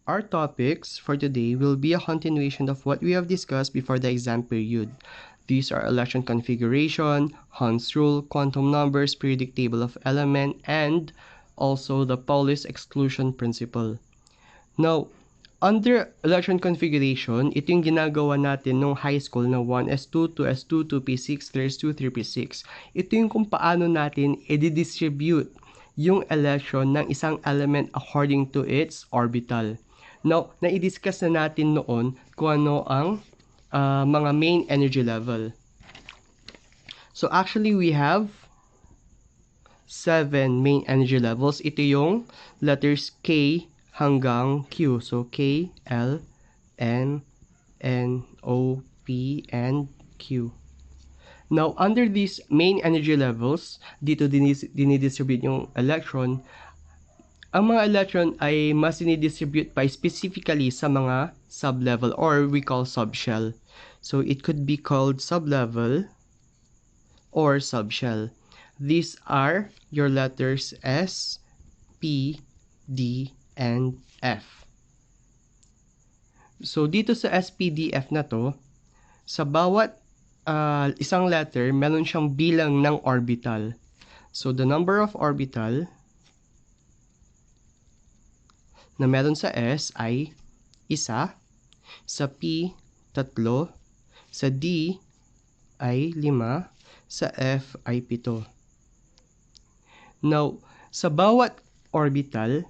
Our topics for today will be a continuation of what we have discussed before the exam period. These are electron configuration, Hund's rule, quantum numbers, periodic table of element, and also the Pauli's exclusion principle. Now, under electron configuration, ito yung ginagawa natin nung high school na 1s2, 2s2, 2p6, 3s2, 3p6. Ito yung kung paano natin i-distribute yung electron ng isang element according to its orbital. Now, na-discuss na natin noon kung ano ang mga main energy level. So, actually, we have 7 main energy levels. Ito yung letters K hanggang Q. So, K, L, M, N, O, P, and Q. Now, under these main energy levels, dito dinidistribute yung electron. Ang mga electron ay mas dinidistribute pa specifically sa mga sublevel or we call subshell. So, it could be called sublevel or subshell. These are your letters S, P, D, and F. So, dito sa S, P, D, F na to, sa bawat isang letter, meron siyang bilang ng orbital. So, the number of orbital na meron sa S ay 1, sa P, 3, sa D ay 5, sa F ay 7. Now, sa bawat orbital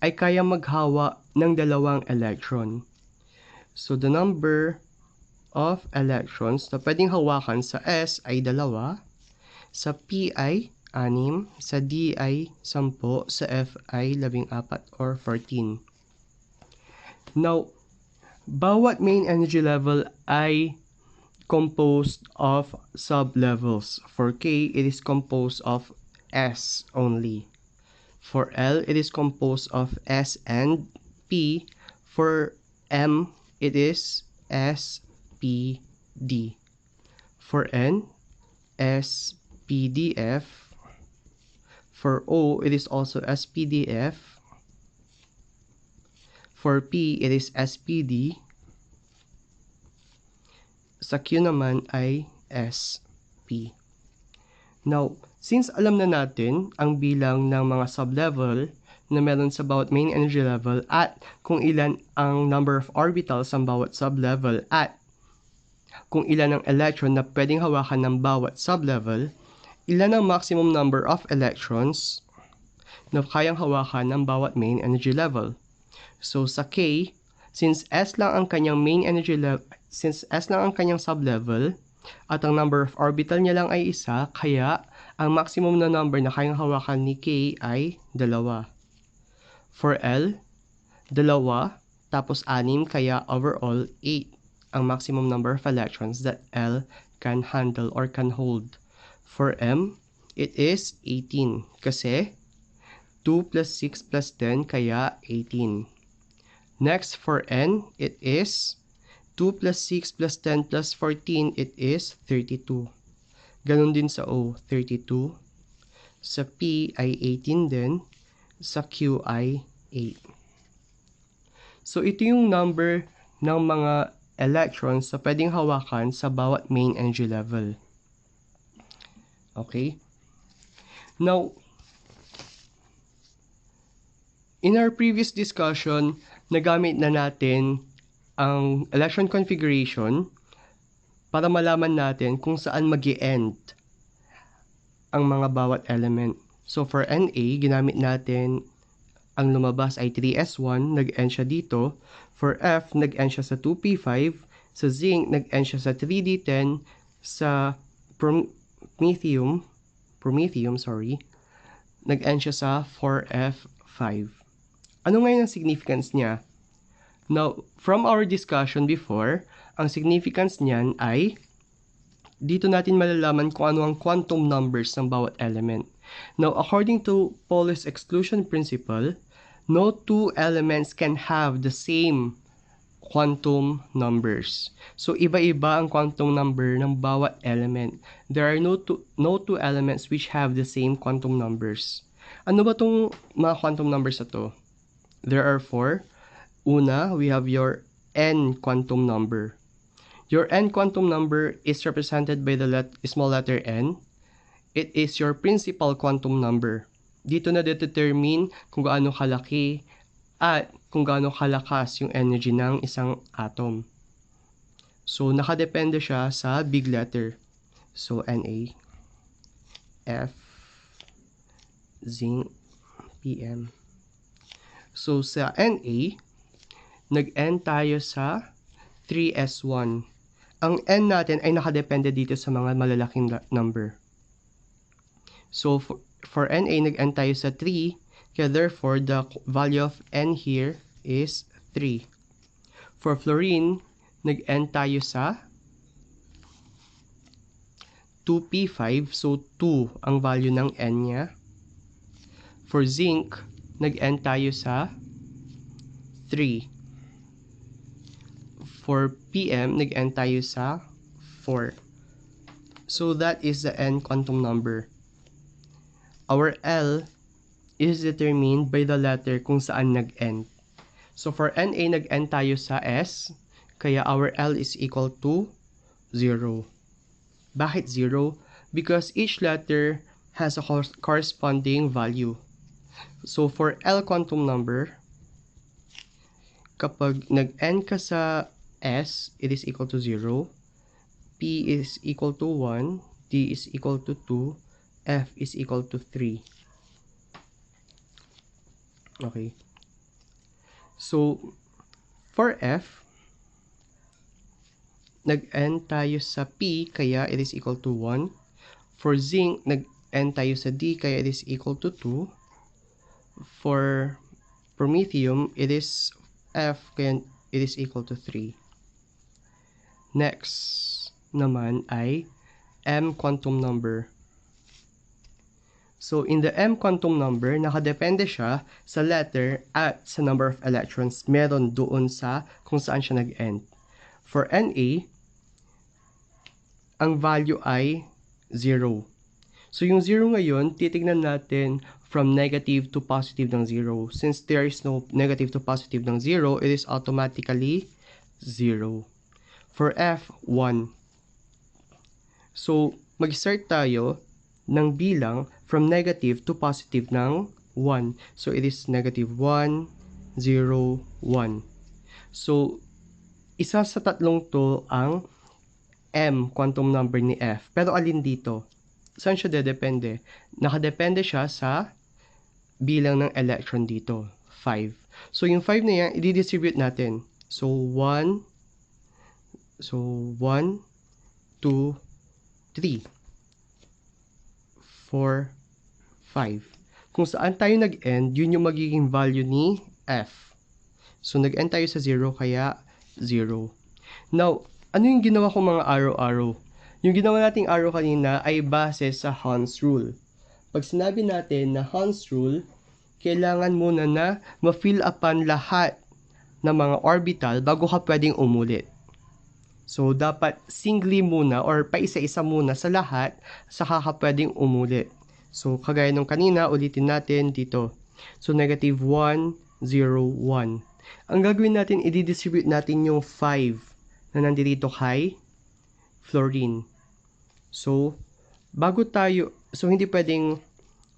ay kaya maghawa ng 2 electron. So, the number of electrons na pwedeng hawakan sa S ay 2, sa P ay 6, sa D ay 10, sa F ay 14 or 14. Now, bawat main energy level ay composed of sublevels. For K, it is composed of S only. For L, it is composed of S and P. For M, it is S, P, D. For N, S, P, D, F. For O, it is also SPDF. For P, it is SPD. Sa Q naman ay SP. Now, since alam na natin ang bilang ng mga sublevel na meron sa bawat main energy level at kung ilan ang number of orbitals ng bawat sublevel at kung ilan ang electron na pwedeng hawakan ng bawat sublevel, ilan ang maximum number of electrons na kayang hawakan ng bawat main energy level. So sa K, since S lang ang kanyang main energy level, since S lang ang kanyang sublevel at ang number of orbital niya lang ay 1, kaya ang maximum na number na kayang hawakan ni K ay 2. For L, 2 tapos 6, kaya overall 8 ang maximum number of electrons that L can handle or can hold. For M, it is 18 kasi 2 plus 6 plus 10 kaya 18. Next, for N, it is 2 plus 6 plus 10 plus 14, it is 32. Ganon din sa O, 32. Sa P ay 18 din. Sa Q ay 8. So, ito yung number ng mga electrons na pwedeng hawakan sa bawat main energy level. Okay? Now, in our previous discussion, nagamit na natin ang electron configuration para malaman natin kung saan mag-i-end ang mga bawat element. So, for Na, ginamit natin ang lumabas ay 3s1, nag-end siya dito. For F, nag-end siya sa 2p5. Sa zinc, nag-end siya sa 3d10. Sa Promethium, nag-end siya sa 4f5. Ano ngayon ang significance niya? Now, from our discussion before, ang significance niyan ay dito natin malalaman kung ano ang quantum numbers ng bawat element. Now, according to Pauli's exclusion principle, no two elements can have the same quantum numbers. So, iba-iba ang quantum number ng bawat element. There are no two elements which have the same quantum numbers. Ano ba itong mga quantum numbers na to? There are 4. Una, we have your n quantum number. Your n quantum number is represented by the small letter n. It is your principal quantum number. Dito na determine kung gaano kalaki at kung gaano kalakas yung energy ng isang atom. So, nakadepende siya sa big letter. So, Na, F, zinc, Pm. So, sa Na, nag-N tayo sa 3s1. Ang N natin ay nakadepende dito sa mga malalaking number. So, for Na, nag-N tayo sa 3. Kaya therefore, the value of N here is 3. For fluorine, nag-N tayo sa 2p5. So, 2 ang value ng N niya. For zinc, nag-N tayo sa 3. For Pm, nag-N tayo sa 4. So, that is the N quantum number. Our L is determined by the letter kung saan nag-N. So, for Na, nag-N tayo sa S, kaya our L is equal to 0. Bakit 0? Because each letter has a corresponding value. So, for L quantum number, kapag nag-N ka sa S, it is equal to 0. P is equal to 1. D is equal to 2. F is equal to 3. Okay. So, for F, nag-N tayo sa P, kaya it is equal to 1. For zinc, nag-N tayo sa D, kaya it is equal to 2. For promethium, it is F, kaya it is equal to 3. Next naman ay M quantum number. So, in the M quantum number, nakadepende siya sa letter at sa number of electrons meron doon sa kung saan siya nag-end. For Na, ang value ay 0. So, yung 0 ngayon, titignan natin from negative to positive ng 0. Since there is no negative to positive ng 0, it is automatically 0. For F, 1. So, mag-start tayo ng bilang from negative to positive ng 1. So, it is negative 1, 0, 1. So, isa sa tatlong to ang M quantum number ni F. Pero alin dito? Saan siya dedepende? Nakadepende siya sa bilang ng electron dito, 5. So, yung 5 na yan, i-distribute natin. So, 1, 2, 3, 4, 5. Kung saan tayo nag-end, yun yung magiging value ni F. So, nag-end tayo sa 0, kaya 0. Now, ano yung ginawa ko mga arrow-arrow? Yung ginawa nating arrow kanina ay base sa Hund's rule. Pag sinabi natin na Hund's rule, kailangan muna na ma-fill upan lahat ng mga orbital bago ka pwedeng umulit. So, dapat singly muna or paisa-isa muna sa lahat saka ka pwedeng umulit. So, kagaya nung kanina, ulitin natin dito. So, negative 1, 0, 1. Ang gagawin natin, i-distribute natin yung 5 na nandito kay fluorine. So, hindi pwedeng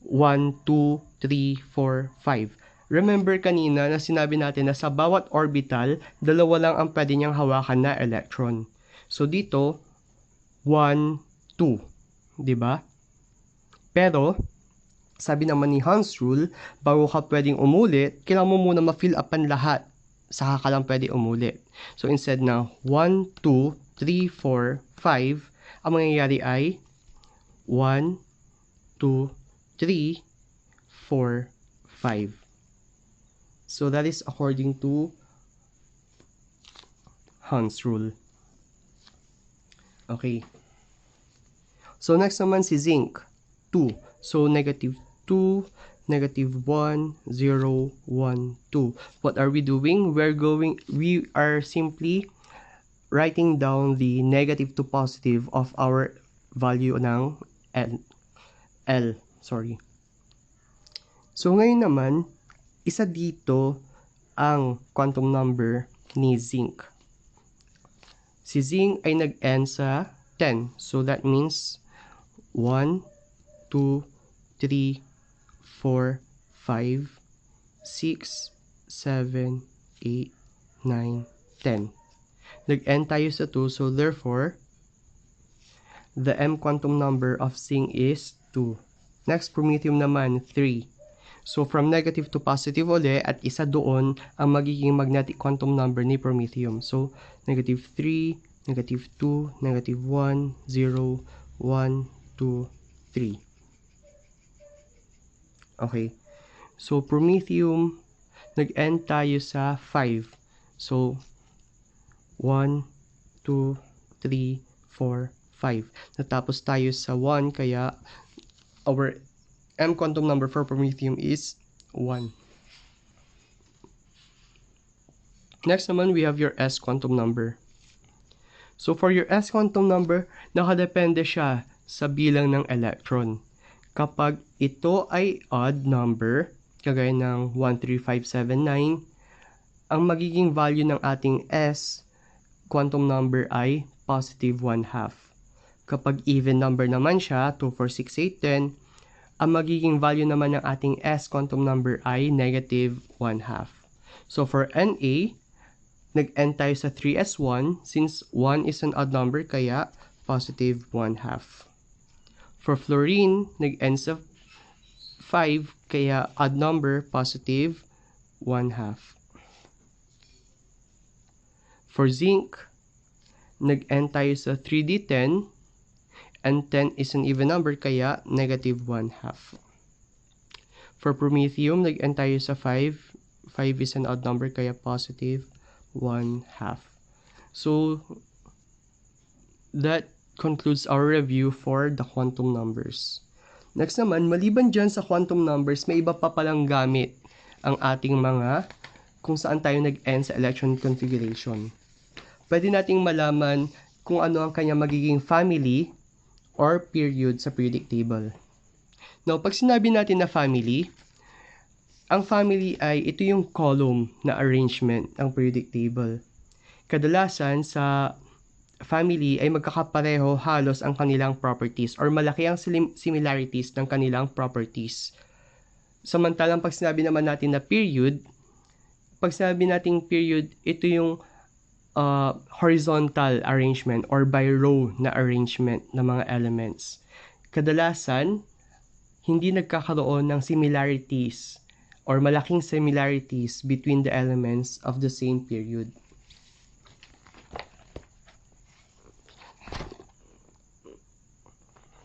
1, 2, 3, 4, 5. Remember kanina na sinabi natin na sa bawat orbital, dalawa lang ang pwede niyang hawakan na electron. So, dito, 1, 2. Diba? Pero, sabi naman ni Hund's rule, bago ka pwedeng umulit, kailangan mo muna ma-fill upan lahat. Saka ka lang pwede umulit. So, instead na 1, 2, 3, 4, 5, ang mangyayari ay 1, 2, 3, 4, 5. So, that is according to Hund's rule. Okay. So, next naman si zinc. 2. So, negative 2, negative 1, 0, 1, 2. What are we doing? We are simply writing down the negative to positive of our value ng L. So, ngayon naman, isa dito ang quantum number ni zinc. Si zinc ay nag-end sa 10. So that means 1, 2, 3, 4, 5, 6, 7, 8, 9, 10. Nag-end tayo sa 2. So therefore, the M quantum number of zinc is 2. Next, promethium naman, 3. So, from negative to positive uli, at isa doon ang magiging magnetic quantum number ni promethium. So, negative 3, negative 2, negative 1, 0, 1, 2, 3. Okay. So, promethium, nag-end tayo sa 5. So, 1, 2, 3, 4, 5. Natapos tayo sa 1, kaya our M quantum number for promethium is 1. Next naman, we have your S quantum number. So for your S quantum number, nakadepende siya sa bilang ng electron. Kapag ito ay odd number, kagaya ng 13579, ang magiging value ng ating S quantum number ay positive 1/2. Kapag even number naman siya, 2, 4, 6, 8, 10, ang magiging value naman ng ating S quantum number ay negative 1/2. So for Na, nag-end tayo sa 3s1 since 1 is an odd number kaya positive 1/2. For fluorine, nag-end sa 5 kaya odd number positive 1/2. For zinc, nag-end tayo sa 3d10 and 10 is an even number kaya negative 1/2. For promethium, nag-end tayo sa 5. 5 is an odd number kaya positive 1/2. So, that concludes our review for the quantum numbers. Next naman, maliban dyan sa quantum numbers, may iba pa palang gamit ang ating mga kung saan tayo nag-end sa electron configuration. Pwede nating malaman kung ano ang kanyang magiging family or period sa periodic table. Now, pag sinabi natin na family, ang family ay ito yung column na arrangement ng periodic table. Kadalasan sa family ay magkakapareho halos ang kanilang properties or malaki ang similarities ng kanilang properties. Samantalang pag sinabi naman natin na period, pag sinabi natin period, ito yung horizontal arrangement or by row na arrangement ng mga elements. Kadalasan, hindi nagkakaroon ng similarities or malaking similarities between the elements of the same period.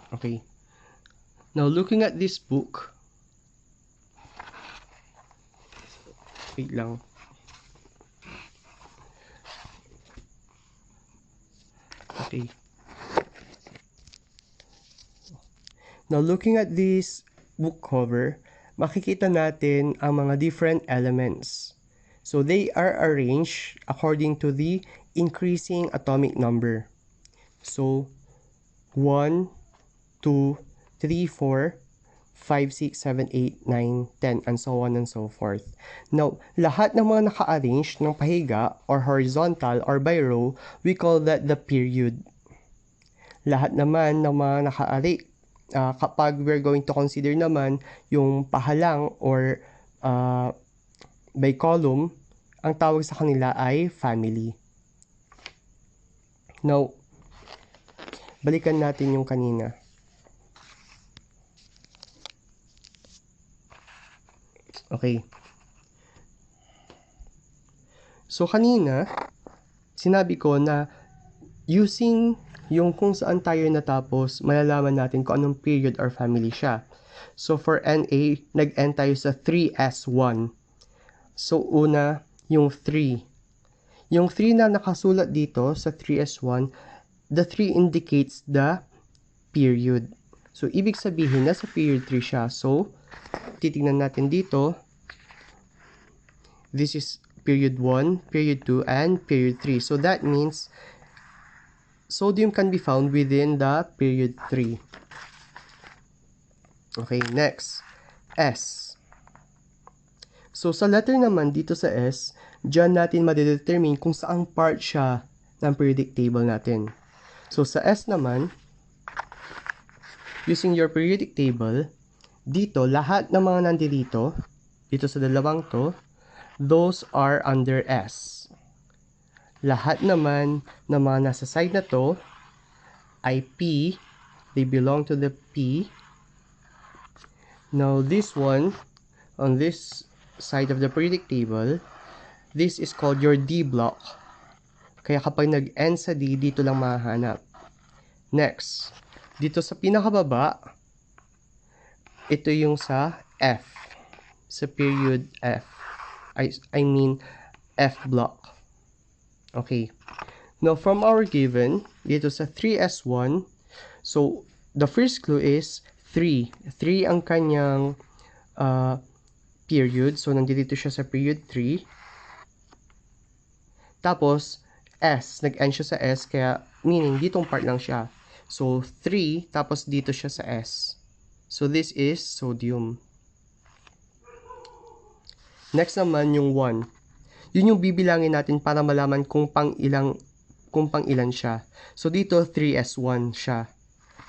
Okay. Now, looking at this book, wait lang. Okay. Now, looking at this book cover, makikita natin ang mga different elements. So, they are arranged according to the increasing atomic number. So, 1, 2, 3, 4, 5, 6, 7, 8, 9, 10, and so on and so forth. Now, lahat ng mga naka-arrange ng pahiga or horizontal or by row, we call that the period. Lahat naman ng mga naka-arrange, kapag we're going to consider naman yung pahalang or by column, ang tawag sa kanila ay family. Now, balikan natin yung kanina. Okay. So, kanina, sinabi ko na using yung kung saan tayo natapos, malalaman natin kung anong period or family siya. So, for Na, nag-end tayo sa 3s1. So, una, yung 3. Yung 3 na nakasulat dito sa 3s1, the 3 indicates the period. So, ibig sabihin, nasa period 3 siya. So, titignan natin dito. This is period 1, period 2, and period 3. So, that means sodium can be found within the period 3. Okay, next. S. So, sa letter naman dito sa S, dyan natin madedetermine kung saang part siya ng periodic table natin. So, sa S naman, using your periodic table, dito, lahat ng mga nandito, dito sa dalawang to, those are under S. Lahat naman ng mga nasa side na to ay P, they belong to the P. Now, this one, on this side of the periodic table, this is called your D block. Kaya kapag nag-end sa D, dito lang mahahanap. Next, dito sa pinakababa, ito yung sa F. Sa period F. I mean, F block. Okay. Now, from our given, dito sa 3S1, so, the first clue is 3. 3 ang kanyang period. So, nandito siya sa period 3. Tapos, S. Nag-end siya sa S. Kaya, meaning, ditong part lang siya. So, 3. Tapos, dito siya sa S. So, this is sodium. Next naman, yung 1. Yun yung bibilangin natin para malaman kung pang ilan siya. So, dito, 3S1 siya.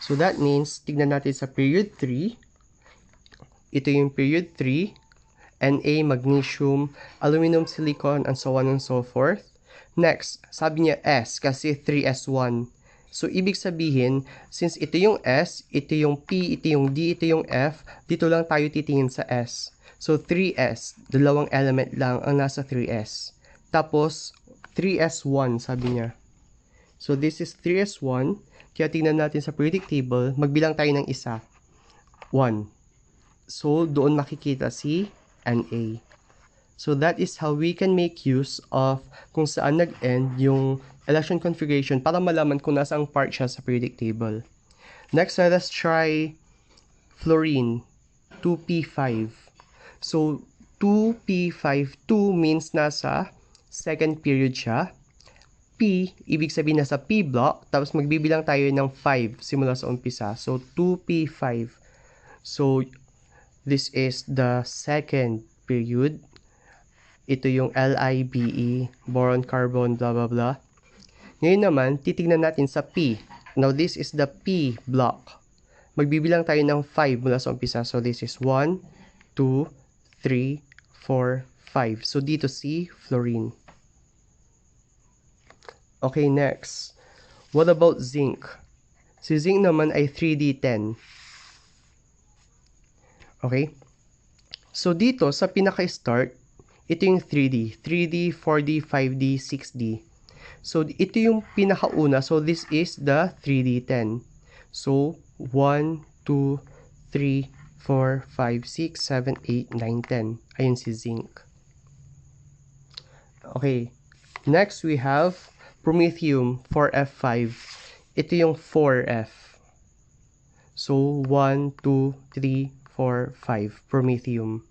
So, that means, tignan natin sa period 3. Ito yung period 3. Na, magnesium, aluminum, silicon, and so on and so forth. Next, sabi niya S kasi 3S1. So, ibig sabihin, since ito yung S, ito yung P, ito yung D, ito yung F, dito lang tayo titingin sa S. So, 3S, dalawang element lang ang nasa 3S. Tapos, 3S1, sabi niya. So, this is 3S1. Kaya tingnan natin sa periodic table, magbilang tayo ng isa. 1. So, doon makikita si Na. So, that is how we can make use of kung saan nag-end yung electron configuration para malaman kung nasang part siya sa periodic table. Next, let us try fluorine, 2p5. So, 2p5, 2 means nasa second period siya. P, ibig sabihin nasa P block, tapos magbibilang tayo ng 5 simula sa umpisa. So, 2p5. So, this is the second period. Ito yung LIBE, boron, carbon, blah, blah, blah. Ngayon naman, titignan natin sa P. Now, this is the P block. Magbibilang tayo ng 5 mula sa umpisa. So, this is 1, 2, 3, 4, 5. So, dito si fluorine. Okay, next. What about zinc? Si zinc naman ay 3D10. Okay? So, dito, sa pinaka-start, ito yung 3D. 3D, 4D, 5D, 6D. So, ito yung pinakauna. So, this is the 3D10. So, 1, 2, 3, 4, 5, 6, 7, 8, 9, 10. Ayun si zinc. Okay. Next, we have promethium, 4F5. Ito yung 4F. So, 1, 2, 3, 4, 5. Promethium.